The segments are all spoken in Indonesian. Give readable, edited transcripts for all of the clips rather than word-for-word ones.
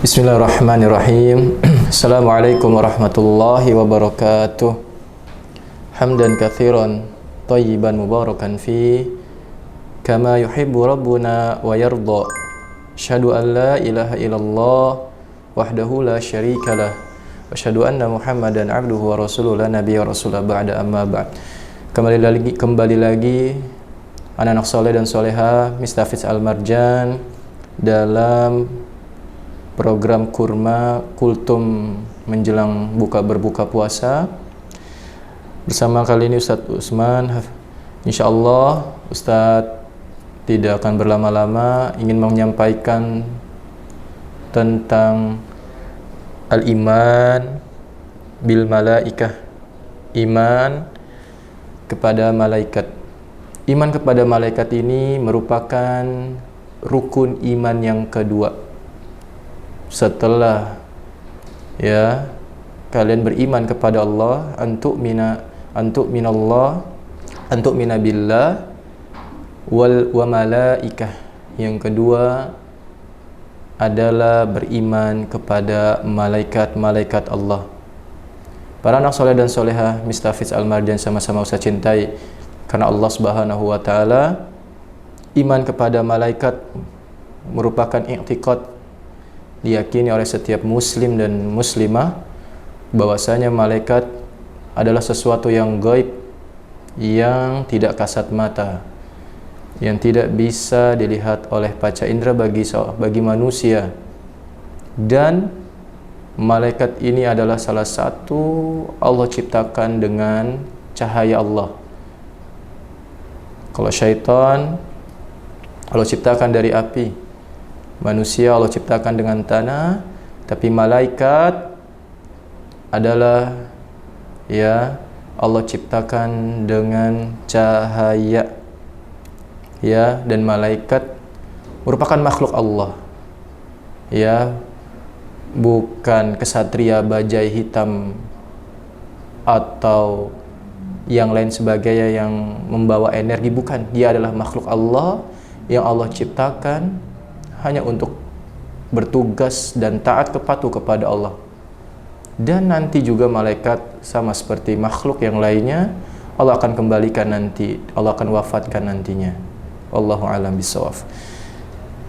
Bismillahirrahmanirrahim. Assalamualaikum warahmatullahi wabarakatuh. Hamdan katsiran thayyiban mubarakan fi kama yuhibbu rabbuna wa yarda. Asyhadu an la ilaha illallah wahdahu la syarikalah wa asyhadu anna Muhammadan abduhu wa rasuluhu la nabiyya rasulullah ba'da amma ba'd. Kembali lagi anak-anak soleh dan soleha Mistafiz Al-Marjan dalam program Kurma Kultum menjelang berbuka puasa bersama kali ini Ustadz Usman. Insyaallah Ustadz tidak akan berlama-lama, ingin menyampaikan tentang al-iman bil malaikah, iman kepada malaikat. Iman kepada malaikat ini merupakan rukun iman yang kedua. Setelah kalian beriman kepada Allah, antu'mina billah wa malaikah. Yang kedua adalah beriman kepada malaikat-malaikat Allah. Para anak soleh dan soleha Mistafiz Al-Marjan sama-sama saya cintai karena Allah Subhanahu wa taala. Iman kepada malaikat merupakan i'tiqad, diyakini oleh setiap muslim dan muslimah bahwasanya malaikat adalah sesuatu yang gaib, yang tidak kasat mata, yang tidak bisa dilihat oleh panca indera bagi manusia. Dan malaikat ini adalah salah satu Allah ciptakan dengan cahaya Allah. Kalau syaitan Allah ciptakan dari api, manusia Allah ciptakan dengan tanah, tapi malaikat adalah Allah ciptakan dengan cahaya. Dan malaikat merupakan makhluk Allah. Bukan kesatria bajai hitam atau yang lain sebagainya yang membawa energi, bukan. Dia adalah makhluk Allah yang Allah ciptakan hanya untuk bertugas dan taat kepatuh kepada Allah. Dan nanti juga malaikat sama seperti makhluk yang lainnya, Allah akan kembalikan nanti, Allah akan wafatkan nantinya. Wallahu a'lam bishawab.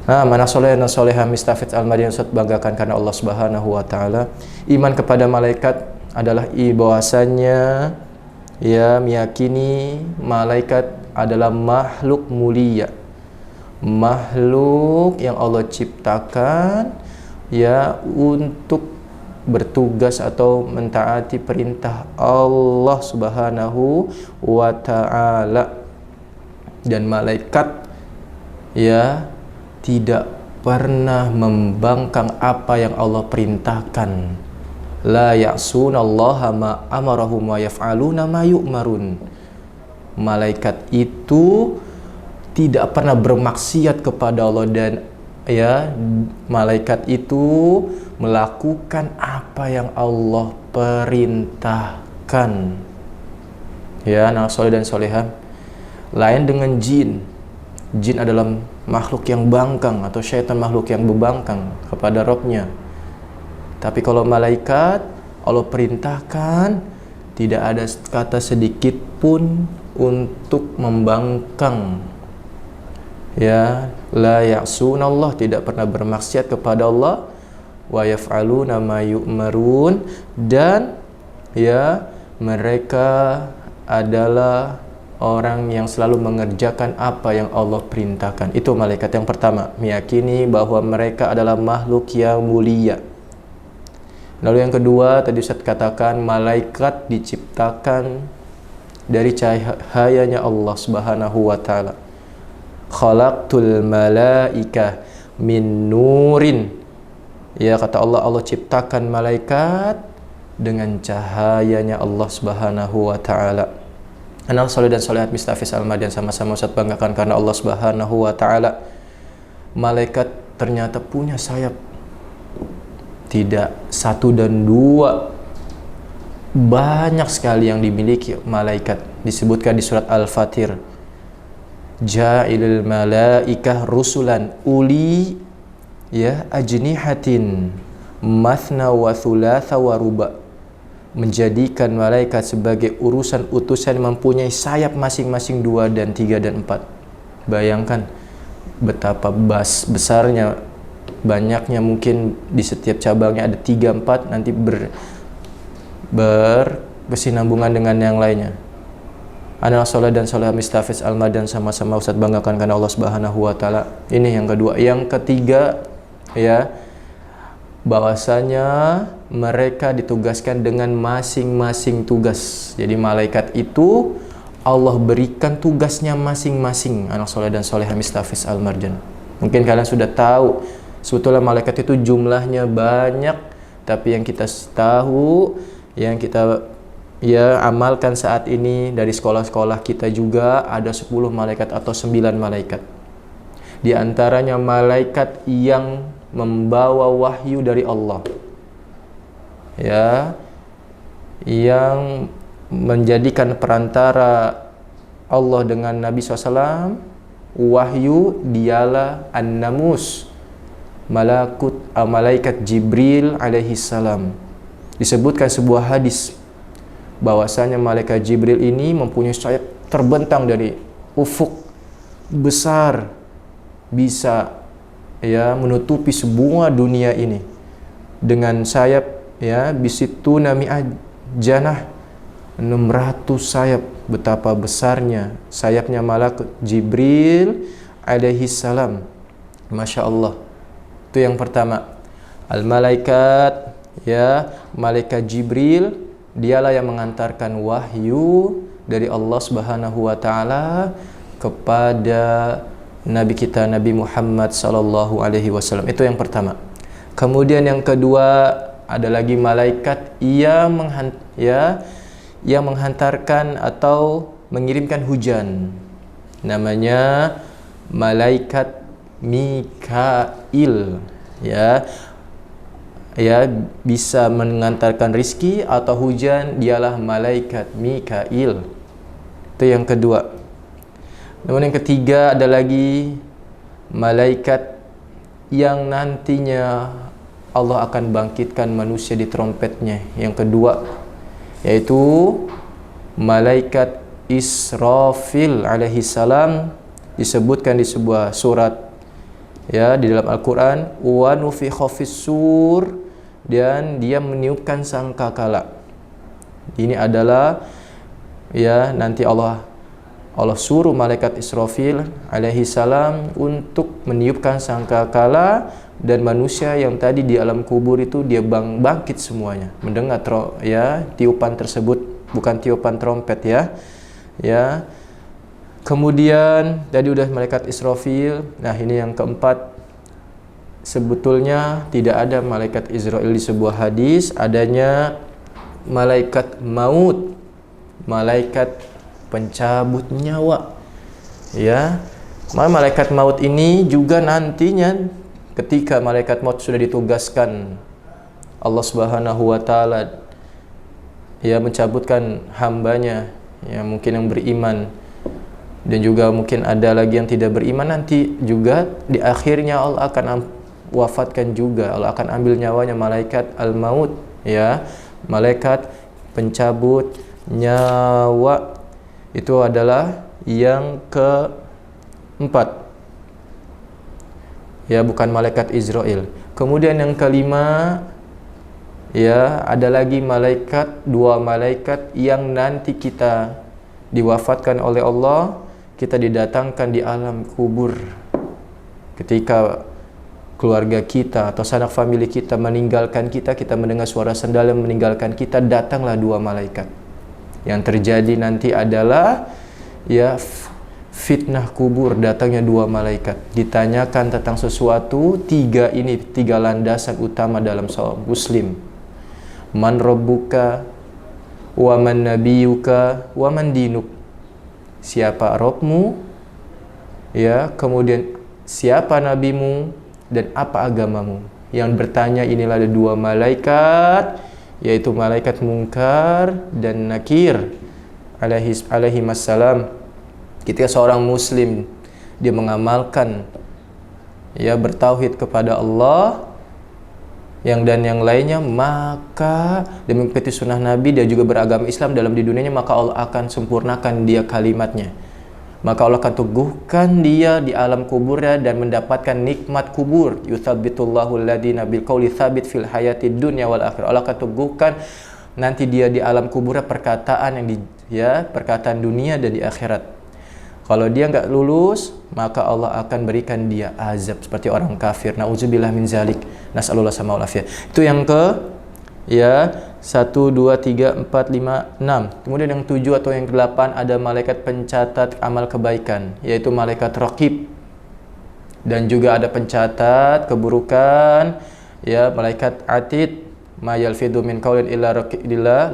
Mana soleh dan soleha Mistafiz Al-Marjan banggakan karena Allah Subhanahu wa taala. Iman kepada malaikat adalah bahwasanya meyakini malaikat adalah makhluk mulia, makhluk yang Allah ciptakan untuk bertugas atau mentaati perintah Allah Subhanahu wa taala. Dan malaikat tidak pernah membangkang apa yang Allah perintahkan. La ya'sunallaha ma amarahum wa yaf'aluna ma yu'marun. Malaikat itu tidak pernah bermaksiat kepada Allah, dan malaikat itu melakukan apa yang Allah perintahkan. Anak soleh dan soleha, lain dengan jin. Jin adalah makhluk yang bangkang, atau syaitan makhluk yang membangkang kepada Rabbnya. Tapi kalau malaikat Allah perintahkan, tidak ada kata sedikit pun untuk membangkang. La ya'sunallah, tidak pernah bermaksiat kepada Allah, wa yaf'aluna ma yu'marun, dan mereka adalah orang yang selalu mengerjakan apa yang Allah perintahkan. Itu malaikat yang pertama, meyakini bahwa mereka adalah makhluk yang mulia. Lalu yang kedua, tadi Ustaz katakan malaikat diciptakan dari cahayanya Allah Subhanahu wa taala. Khalaqtul malaika min nurin. Kata Allah, Allah ciptakan malaikat dengan cahayanya Allah Subhanahu wa taala. Anak soleh dan solehat Mistafiz Al-Marjan sama-sama Ustaz banggakan karena Allah Subhanahu wa taala. Malaikat ternyata punya sayap. Tidak satu dan dua, banyak sekali yang dimiliki malaikat. Disebutkan di surat Al-Fatir, ja'ilil malaikah rusulan uli ya ajnihatin mathna wa thulatha wa ruba, menjadikan malaikat sebagai utusan mempunyai sayap masing-masing 2 dan 3 dan 4. Bayangkan betapa besarnya, banyaknya, mungkin di setiap cabangnya ada 3, 4, nanti berkesinambungan dengan yang lainnya. Anak soleh dan soleh Mistafiz Al-Madan sama-sama Ustaz banggakan karena Allah Subhanahu wa taala. Ini yang kedua. Yang ketiga, ya, bahwasanya mereka ditugaskan dengan masing-masing tugas. Jadi malaikat itu Allah berikan tugasnya masing-masing. Anak soleh dan soleh Mistafiz Al-Marjan. Mungkin kalian sudah tahu, sebetulnya malaikat itu jumlahnya banyak, tapi yang kita tahu, yang kita amalkan saat ini dari sekolah-sekolah kita juga ada 10 malaikat atau 9 malaikat. Di antaranya malaikat yang membawa wahyu dari Allah, ya, yang menjadikan perantara Allah dengan Nabi SAW. Wahyu dialah An-Namus, malaikat Jibril alaihi salam. Disebutkan sebuah hadis bahwasanya malaikat Jibril ini mempunyai sayap terbentang dari ufuk besar, bisa menutupi semua dunia ini dengan sayap bisitu nami'ah janah, 600 sayap. Betapa besarnya sayapnya malaikat Jibril alaihi salam. Masya Allah. Itu yang pertama. Al-malaikat, malaikat Jibril, dialah yang mengantarkan wahyu dari Allah Subhanahu wa taala kepada Nabi kita Nabi Muhammad sallallahu alaihi wasallam. Itu yang pertama. Kemudian yang kedua, ada lagi malaikat yang menghantarkan atau mengirimkan hujan. Namanya malaikat Mikail, bisa mengantarkan rizki atau hujan, dialah malaikat Mikail. Itu yang kedua. Namun yang ketiga ada lagi malaikat yang nantinya Allah akan bangkitkan manusia di trompetnya. Yang kedua yaitu malaikat Israfil alaihi salam, disebutkan di sebuah surat di dalam Al-Quran, wa nufikha fis-sur, dan dia meniupkan sangkakala. Ini adalah nanti Allah suruh malaikat Israfil alaihi salam untuk meniupkan sangkakala, dan manusia yang tadi di alam kubur itu dia bangkit semuanya mendengar tiupan tersebut, bukan tiupan trompet Kemudian tadi udah malaikat Israfil. Nah, ini yang keempat. Sebetulnya tidak ada malaikat Israel di sebuah hadis, adanya malaikat maut, malaikat pencabut nyawa. Malaikat maut ini juga nantinya ketika malaikat maut sudah ditugaskan Allah Subhanahu wa taala mencabutkan hambanya, mungkin yang beriman, dan juga mungkin ada lagi yang tidak beriman, nanti juga di akhirnya Allah akan wafatkan juga, Allah akan ambil nyawanya malaikat al-maut, malaikat pencabut nyawa. Itu adalah yang keempat, bukan malaikat Israel. Kemudian yang kelima, ada lagi dua malaikat yang nanti kita diwafatkan oleh Allah, kita didatangkan di alam kubur. Ketika keluarga kita atau sanak famili kita meninggalkan kita, kita mendengar suara sendal yang meninggalkan kita, datanglah dua malaikat. Yang terjadi nanti adalah fitnah kubur, datangnya dua malaikat, ditanyakan tentang sesuatu. Tiga landasan utama dalam seorang muslim. Man rabbuka, wa man nabiyuka, wa man dinuk. Siapa Rabbmu, kemudian siapa nabimu, dan apa agamamu. Yang bertanya inilah ada dua malaikat, yaitu malaikat Munkar dan Nakir alaihi wassalam. Ketika seorang muslim dia mengamalkan ya bertauhid kepada Allah yang lainnya, maka demi mengikuti sunnah Nabi, dia juga beragama Islam dalam di dunianya, maka Allah akan sempurnakan dia kalimatnya. Maka Allah akan teguhkan dia di alam kuburnya dan mendapatkan nikmat kubur. Yutsabbitullahu alladhina bilqauli tsabit fil hayatid dunya wal akhirah. Allah akan teguhkan nanti dia di alam kuburnya perkataan perkataan dunia dan di akhirat. Kalau dia nggak lulus, maka Allah akan berikan dia azab seperti orang kafir. Nauzubillah min zalik. Nas'alullah sama afiyah. Itu yang ke 1, 2, 3, 4, 5, 6. Kemudian yang 7 atau yang ke-8 ada malaikat pencatat amal kebaikan, yaitu malaikat raqib. Dan juga ada pencatat keburukan, malaikat atid. Ma yalfidu min qaulin illa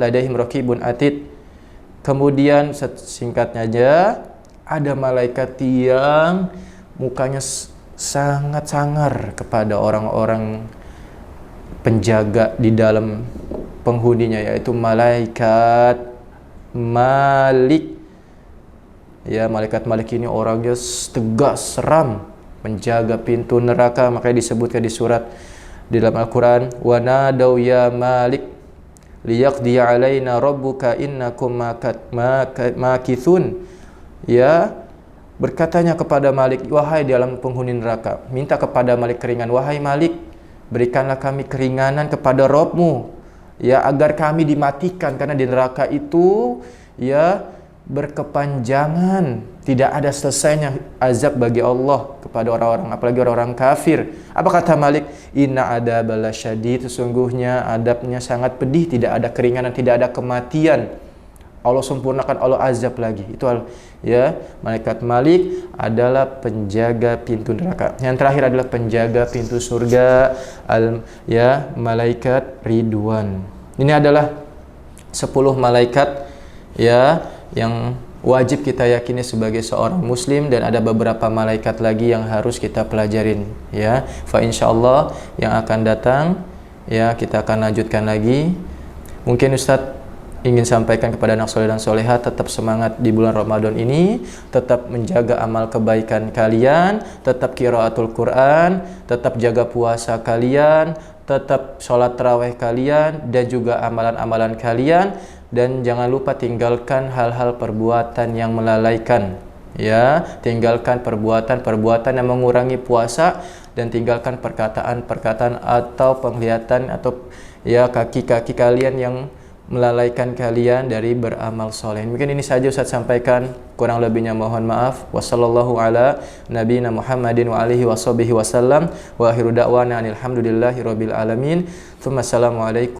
ladaihim raqibun atid. Kemudian singkatnya aja, ada malaikat yang mukanya sangat sangar kepada orang-orang penjaga di dalam penghuninya, yaitu malaikat Malik. Malaikat Malik ini orangnya tegas, seram, menjaga pintu neraka. Makanya disebutkan di surat di dalam Al-Quran, wa nadau ya Malik liyaqdi alaina rabbuka innakum makithun. Berkatanya kepada Malik, wahai di alam penghuni neraka, minta kepada Malik keringan, wahai Malik, berikanlah kami keringanan kepada Rabb-Mu, agar kami dimatikan, karena di neraka itu berkepanjangan, tidak ada selesainya azab bagi Allah kepada orang-orang, apalagi orang-orang kafir. Apa kata Malik? Inna adabal syadid, sesungguhnya adabnya sangat pedih, tidak ada keringanan, tidak ada kematian. Allah sempurnakan, Allah azab lagi. Itu malaikat Malik adalah penjaga pintu neraka. Yang terakhir adalah penjaga pintu surga, malaikat Ridwan. Ini adalah 10 malaikat yang wajib kita yakini sebagai seorang muslim, dan ada beberapa malaikat lagi yang harus kita pelajarin fa insyaallah yang akan datang kita akan lanjutkan lagi. Mungkin Ustadz ingin sampaikan kepada anak soleh dan soleha, tetap semangat di bulan Ramadan ini, tetap menjaga amal kebaikan kalian, tetap qiraatul Quran, tetap jaga puasa kalian, tetap sholat tarawih kalian, dan juga amalan-amalan kalian, dan jangan lupa tinggalkan hal-hal perbuatan yang melalaikan. Tinggalkan perbuatan-perbuatan yang mengurangi puasa, dan tinggalkan perkataan-perkataan atau penglihatan atau kaki-kaki kalian yang melalaikan kalian dari beramal soleh. Mungkin ini saja Ustaz sampaikan, kurang lebihnya mohon maaf. Wassallallahu ala nabiyina Muhammadin wa alihi washabihi wasallam, wa akhiru da'wana alhamdulillahi rabbil alamin. Assalamualaikum.